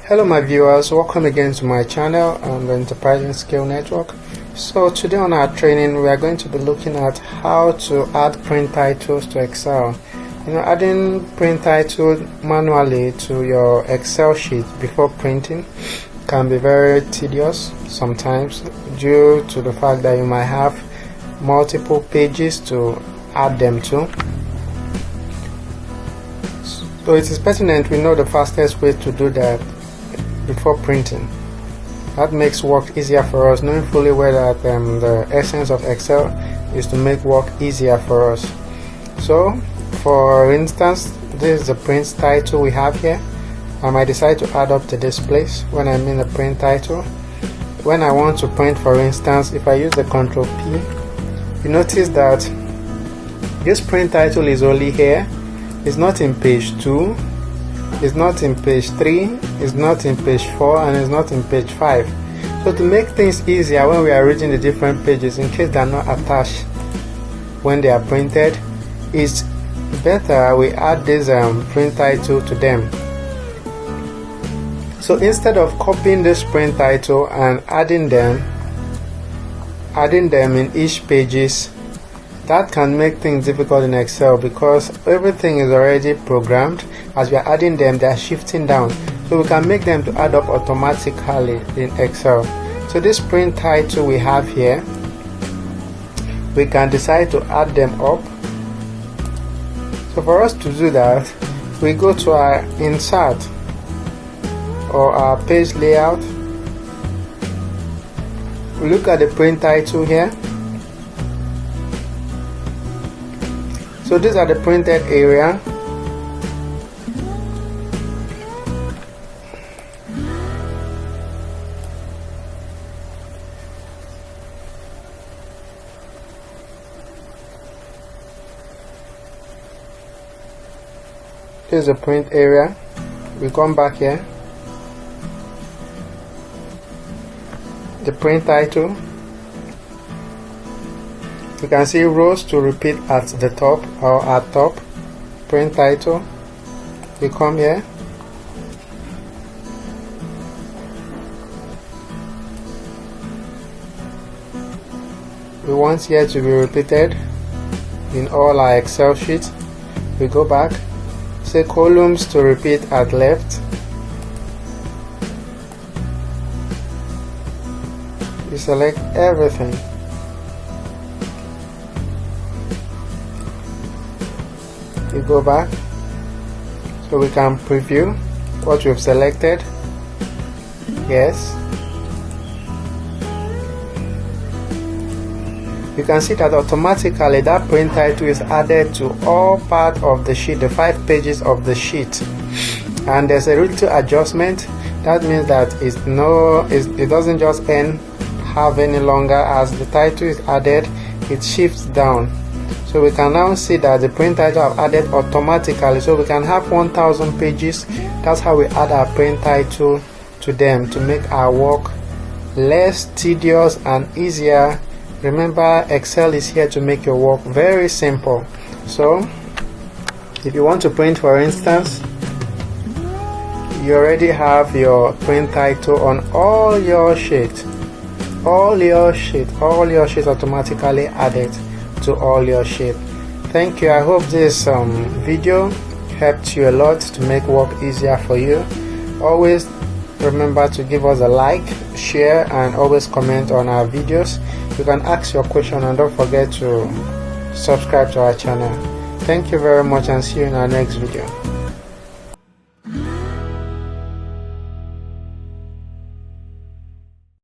Hello my viewers, welcome again to my channel on the Enterprising Skill Network. So today on our training we are going to be looking at how to add print titles to Excel. Adding print title manually to your Excel sheet before printing can be very tedious sometimes due to the fact that you might have multiple pages to add them to. So it is pertinent we know the fastest way to do that before printing. That makes work easier for us, knowing fully well that the essence of Excel is to make work easier for us. So for instance, this is the print title we have here. I might decide to add up to this place when I'm in the print title. When I want to print, for instance, if I use the Ctrl P, you notice that this print title is only here. It's not in page 2, it's not in page 3, it's not in page 4, and it's not in page 5. So to make things easier when we are reading the different pages, in case they are not attached when they are printed, it's better we add this print title to them. So instead of copying this print title and adding them in each pages, that can make things difficult in Excel because everything is already programmed. As we are adding them, they are shifting down, so we can make them to add up automatically in Excel. So this print title we have here, we can decide to add them up. So for us to do that, we go to our insert or our page layout. We look at the print title here. So these are the printed area. This is the print area. We come back here. The print title. You can see rows to repeat at the top or at top. Print title. We come here. We want here to be repeated in all our Excel sheets. We go back. Say columns to repeat at left. You select everything. You go back so we can preview what we've selected. Yes, you can see that automatically that print title is added to all part of the sheet, the 5 pages of the sheet, and there's a little adjustment. That means that it doesn't just have any longer. As the title is added, it shifts down. So we can now see that the print title have added automatically. So we can have 1000 pages. That's how we add our print title to them to make our work less tedious and easier. Remember, Excel is here to make your work very simple. So if you want to print, for instance, you already have your print title on all your sheets. All your sheets automatically added to all your sheet. Thank you. I hope this video helped you a lot to make work easier for you. Always remember to give us a like, share, and always comment on our videos. You can ask your question and don't forget to subscribe to our channel. Thank you very much and see you in our next video.